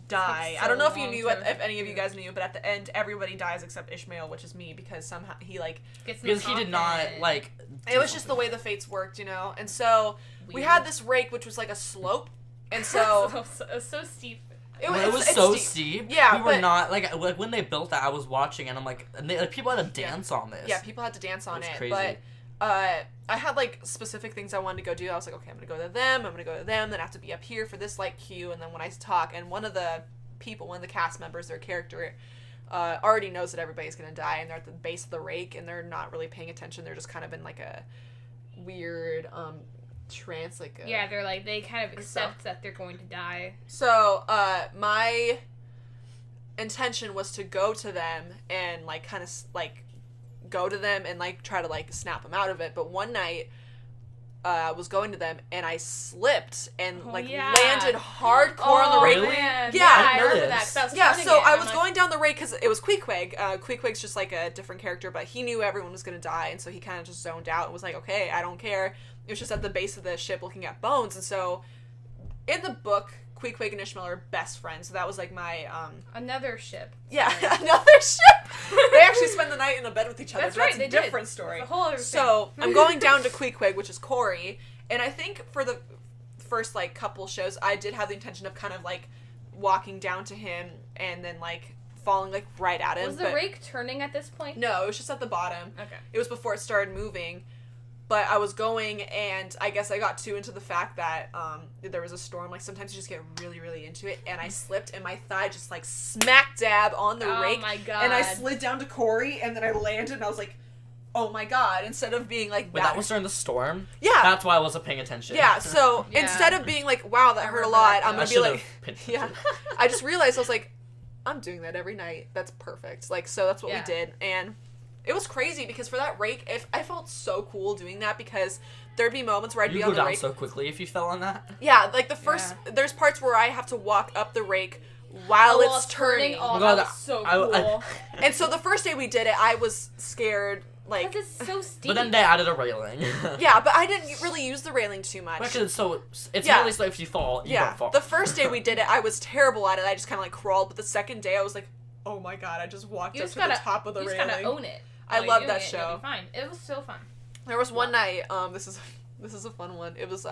die. It's I don't know if so you long knew, to- if any of you guys knew, but at the end, everybody dies except Ishmael, which is me, because somehow he, like, Gets in the Because he did not, coffin. like... it was just the way the fates worked, you know? And so, we Weird. had this rake, which was, like, a slope, and so... so steep. It was it's so steep. steep. Yeah, we were but- not like when they built that. I was watching and I'm like, people had to dance on this. Yeah, people had to dance on That's it, crazy. but I had like specific things I wanted to go do. I was like, okay, I'm gonna go to them. I'm gonna go to them. Then I have to be up here for this light cue, and then when I talk, and one of the cast members, their character, already knows that everybody's gonna die, and they're at the base of the rake, and they're not really paying attention. They're just kind of in like a weird trance, like Yeah, they're like, they kind of accept that they're going to die. So, my intention was to go to them and like kind of like go to them and like try to like snap them out of it. But one night I was going to them and I slipped and landed hardcore on the rake. Man. Yeah, I know remember this. that. 'Cause Yeah, so I was like, going down the rake because it was Queequeg. Queequeg's just like a different character, but he knew everyone was going to die, and so he kind of just zoned out and was like, okay, I don't care. It was just at the base of the ship looking at bones, and so in the book, Queequeg and Ishmael are best friends, so that was like my, another ship. yeah, another ship! They actually spend the night in a bed with each other, That's so right, that's they a did. different story. It's a whole other So, thing. I'm going down to Queequeg, which is Corey, and I think for the first, like, couple shows, I did have the intention of kind of, like, walking down to him and then, like, falling, like, right at him. Was the rake turning at this point? No, it was just at the bottom. Okay. It was before it started moving. But I was going, and I guess I got too into the fact that there was a storm. Like, sometimes you just get really, really into it, and I slipped, and my thigh just, like, smack dab on the rake. Oh, my God. And I slid down to Corey, and then I landed, and I was like, oh, my God. Instead of being, like, Wait, that was during the storm? Yeah. That's why I wasn't paying attention. Yeah, so Yeah. instead of being like, wow, that hurt a remember lot, that I'm though. gonna be like, yeah. yeah. I just realized, I was like, I'm doing that every night. That's perfect. Like, so that's what Yeah. we did. And it was crazy because for that rake, I felt so cool doing that because there'd be moments where I'd You be go on the down rake. so quickly if you fell on that. Yeah, like the first, there's parts where I have to walk up the rake while Well, it's turning. Oh, God, that was so I- cool. And so the first day we did it, I was scared. Like, Because it's so steep. But then they added a railing. yeah, but I didn't really use the railing too much. Actually, it's Yeah. really so if you fall, you Yeah, don't fall. the first day we did it, I was terrible at it. I just kind of like crawled. But the second day, I was like, "Oh my God!" I just walked You up just to gotta, the top of the you just railing. gotta own it. I While love you're that doing it, you'll show. be fine. It was so fun. There was one night. This is a fun one. It was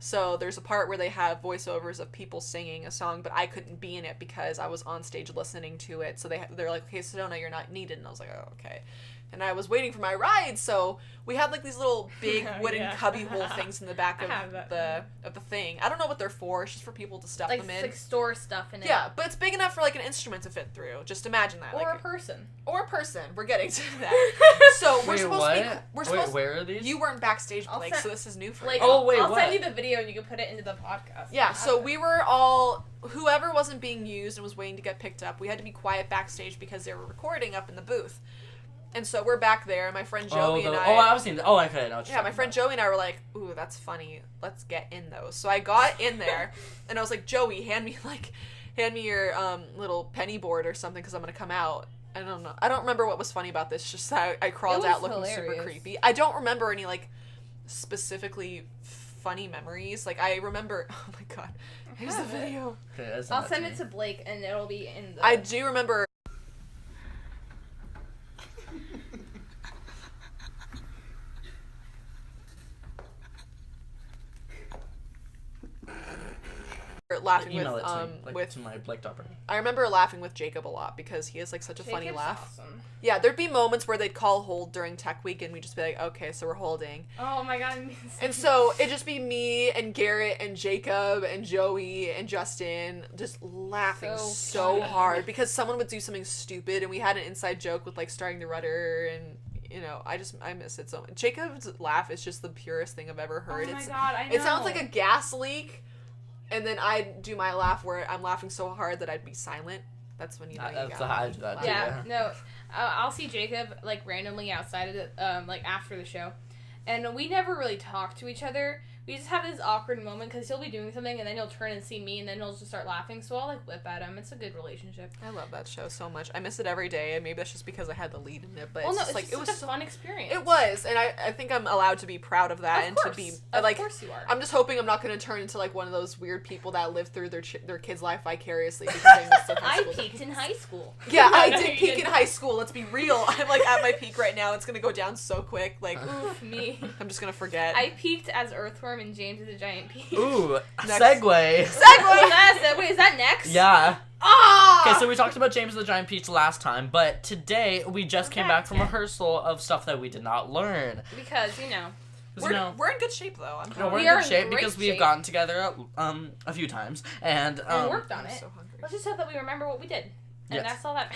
so there's a part where they have voiceovers of people singing a song, but I couldn't be in it because I was on stage listening to it. So they're like, "Okay, Sedona, you're not needed," and I was like, "Oh, okay." And I was waiting for my ride, so we had like these little big wooden Yeah. cubbyhole things in the back I have of that. the thing. I don't know what they're for. It's just for people to stuff Like, them in. like store stuff in it. Yeah, but it's big enough for like an instrument to fit through. Just imagine that. Or like, a person. or a person. We're getting to that. So we're Wait, supposed what? to be. We're supposed. Wait, where are these? You weren't backstage, I'll Blake, send- so this is new for Like, you. Oh, wait, I'll what? send you the video and you can put it into the podcast. Yeah, so we were all, whoever wasn't being used and was waiting to get picked up, we had to be quiet backstage because they were recording up in the booth. And so we're back there, my friend Joey and I. I was seeing. Oh, okay, no. Yeah, my friend Joey and I were like, ooh, that's funny. Let's get in those. So I got in there, and I was like, Joey, hand me your little penny board or something because I'm going to come out. I don't know. I don't remember what was funny about this. Just that I crawled was out looking super hilarious. creepy. I don't remember any, like, specifically funny memories. Like, I remember... Oh, my God. Here's the have it. video. Okay, I'll send it to Blake and it'll be in the. I do remember... laughing Email with it to me, like, to my Blake Dopper. I remember laughing with Jacob a lot because he has like such a funny Jacob's laugh. Awesome. Yeah, there'd be moments where they'd call hold during tech week and we'd just be like, okay, so we're holding. Oh my God. And so it'd just be me and Garrett and Jacob and Joey and Justin just laughing So so funny. hard because someone would do something stupid and we had an inside joke with like starting the rudder and you know, I miss it so much. Jacob's laugh is just the purest thing I've ever heard. Oh my God, I know. It sounds like a gas leak, and then I do my laugh where I'm laughing so hard that I'd be silent. That's when you know you That's got how I do that too. Yeah, no. I'll see Jacob like randomly outside of the like after the show, and we never really talk to each other. We just have this awkward moment because he'll be doing something and then he'll turn and see me and then he'll just start laughing. So I'll like whip at him. It's a good relationship. I love that show so much. I miss it every day, and maybe that's just because I had the lead in it. But Well, it's no, just it's like just it was such a so fun experience. It was, and I think I'm allowed to be proud of that Of and course. to be Of like. course you are. I'm just hoping I'm not going to turn into like one of those weird people that live through their kid's life vicariously because they missed their high I school. peaked in high school. Yeah, I No, did you peak in didn't. high school. Let's be real. I'm like at my peak right now. It's gonna go down so quick. Like Oof, me. I'm just gonna forget. I peaked as Earthworm in James is a Giant Peach. Ooh, Next. segue. Wait, is that next? Yeah. Ah! Okay, so we talked about James the Giant Peach last time, but today we just came back from Yeah. rehearsal of stuff that we did not learn. Because, you know. 'Cause, we're, you know, we're in good shape though. I'm no, we're We in are good in shape great because we've shape. gotten together a few times and And worked on I'm it. so hungry. Let's just hope that we remember what we did. And Yes. that's all that.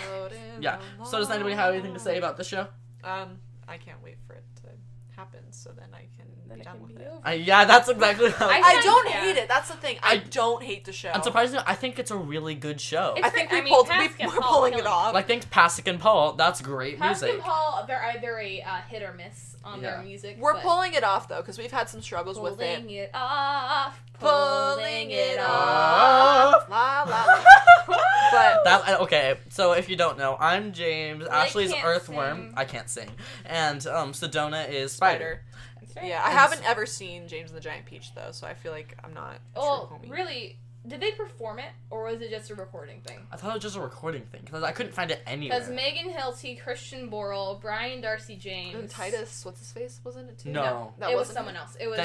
yeah. So does anybody have anything to say about the show? I can't wait for it to happens, so then I can Then be it done can with be it. over. Yeah, that's exactly how. I don't Yeah. hate it. That's the thing. I don't hate the show. And surprisingly, I think it's a really good show. It's I think I we mean, pulled. Pasek and We're Paul pulling it killing off. Like, thanks Pasek and Paul. That's great Pasek music. and Paul, they're either a hit or miss on their Yeah. music. We're but pulling it off though, because we've had some struggles with it. pulling it off. Pulling it off. La la. la. But That okay. So if you don't know, I'm James. I Ashley's can't Earthworm. sing. I can't sing. And Sedona is Spider. Spider. That's right. Yeah, I And haven't ever seen James and the Giant Peach though, so I feel like I'm not a Oh, true homie. really? Did they perform it, or was it just a recording thing? I thought it was just a recording thing because I couldn't find it anywhere. Because Megan Hilty, Christian Borle, Brian Darcy James, And Titus, what's his face, wasn't it too? No. that it was wasn't someone him? else. It was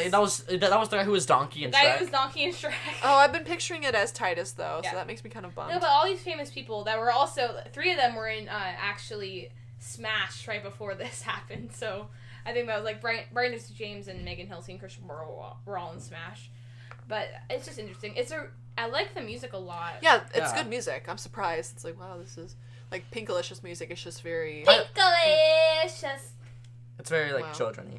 that was the guy who was Donkey and the guy Shrek. who was Donkey and Shrek. Oh, I've been picturing it as Titus though, Yeah. so that makes me kind of bummed. No, but all these famous people that were also 3 of them were in actually Smash right before this happened. So I think that was like Brian Darcy James and Megan Hilty and Christian Borle were all in Smash. But it's just interesting. I like the music a lot. Yeah, it's Yeah. good music. I'm surprised. It's like, wow, this is like Pinkalicious music. It's just very. Pinkalicious. It's very like Wow. children-y.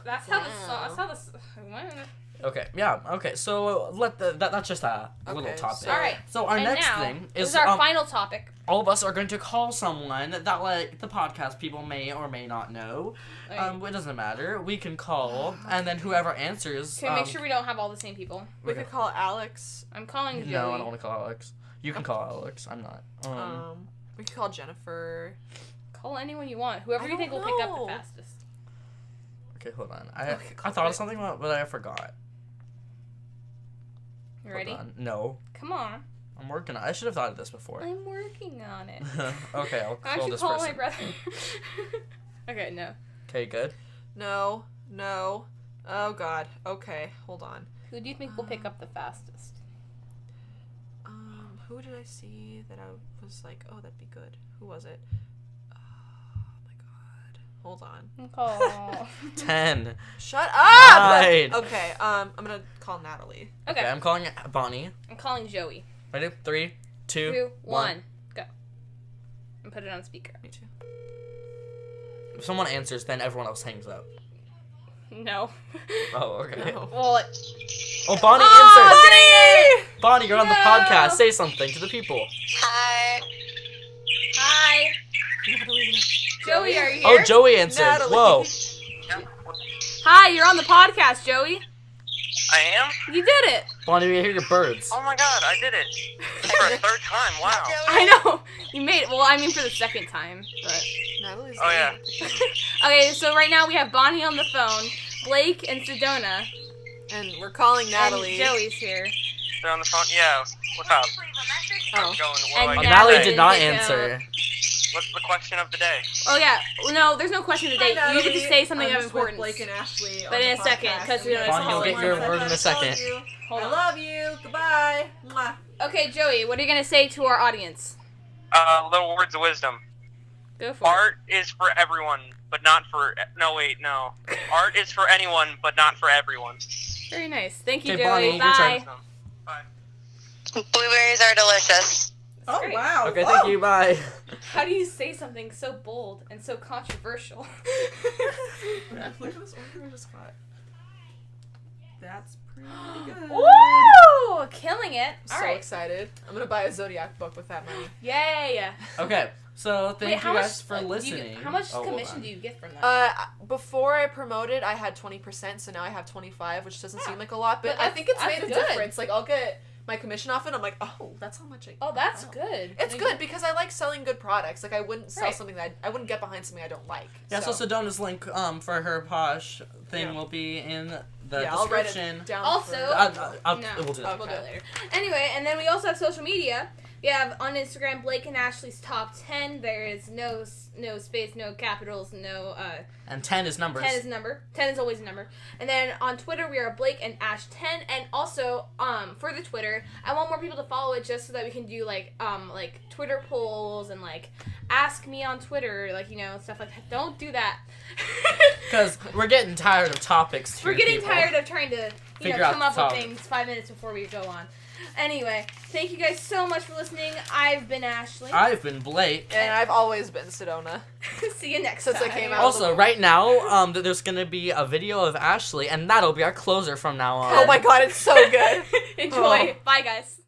That's how the Wow. song. That's how the. Okay, yeah, okay. So that's just a little Okay, topic. so- All right. So our And next now, thing this is is our final topic. all of us are going to call someone that like the podcast people may or may not know. It doesn't matter. We can call, and then whoever answers. Okay, make sure we don't have all the same people. We okay. could call Alex. I'm calling Joey. No, I don't want to call Alex. You can call Alex. I'm not. We could call Jennifer. Call anyone you want. Whoever I you think will don't pick up know. the fastest. Okay, hold on. Okay, I thought of something, but I forgot. You Hold ready? on. No, Come on. I'm working on. I should have thought of this before. I'm working on it. Okay, I'll I call should this call person. my brother. Okay, no. Okay, good. No. Oh God. Okay, hold on. Who do you think will pick up the fastest? Who did I see that I was like, oh, that'd be good? Who was it? Oh my God. Hold on. Call. 10. Shut up. 9. Okay. I'm gonna call Natalie. Okay, Okay, I'm calling Bonnie. I'm calling Joey. Ready? 3, 2, 2, 1. 1, go. And put it on speaker. Me too. If someone answers, then everyone else hangs up. No. Oh, okay. No. Well, Oh, Bonnie Oh, answered. Bonnie, you're on the No. podcast. Say something to the people. Hi. hi. Joey, are you here? Oh, Joey answered. Natalie. Whoa. Hi, you're on the podcast, Joey. I am? You did it. Bonnie, we hear your birds. Oh my god, I did it. For a third time, wow. I know. You made it. Well, I mean for the second time, but. Natalie's. Oh yeah. Okay, so right now we have Bonnie on the phone, Blake and Sedona, And we're calling Natalie. and Joey's here. They're on the phone? Yeah, what's up? Oh. How's it going? And What Oh, do I Natalie get did today? not Like, answer. What's the question of the day? Oh yeah. Well, no, there's no question today. You get to say something of importance. Blake and Ashley. But in a second, 'cause we don't Bonnie, you'll get your word in a second. Hold I on. love you. Goodbye. Mwah. Okay, Joey, what are you gonna say to our audience? Little words of wisdom. Go for Art is for everyone, but not for... No, wait, no. Art is for anyone, but not for everyone. it. Very nice. Thank you, Okay, Joey. Bonnie, your Bye. turn. Bye. Blueberries are delicious. Oh great. wow. Okay, thank you. Bye. How do you say something so bold and so controversial? Look at this order I just got. That's pretty good. Woo! Killing it. I'm All so right. excited. I'm gonna buy a Zodiac book with that money. Yay. Okay, so thank Wait, you guys for listening. how much Oh, hold commission on. do you get from that? Before I promoted, I had 20%, so now I have 25, which doesn't seem like a lot, but But I think it's that's made a good. difference. Like, I'll get my commission off it, I'm like, oh, that's how much I Oh, that's wow. good. It's good because I like selling good products. Like, I wouldn't sell Right. something that I wouldn't get behind something I don't like. Yeah, so Sedona's link for her Posh thing Yeah. will be in the yeah, I'll write description. it down. Also- I'll, No. we'll do that. We'll do it later. Anyway, and then we also have social media. We have on Instagram Blake and Ashley's top 10. There is no space, no capitals, no And 10 is numbers. 10 is a number. 10 is always a number. And then on Twitter we are Blake and Ash 10. And also for the Twitter, I want more people to follow it just so that we can do like Twitter polls and like ask me on Twitter, like, you know, stuff like that. Don't do that. Because we're getting tired of topics here, We're getting people. tired of trying to Figure out come up the with topic. things 5 minutes before we go on. Anyway, thank you guys so much for listening. I've been Ashley. I've been Blake. And I've always been Sedona. See you next Since time. I came out. Also, right now, there's gonna be a video of Ashley, and that'll be our closer from now on. Oh my god, it's so good. Enjoy. Bye, guys.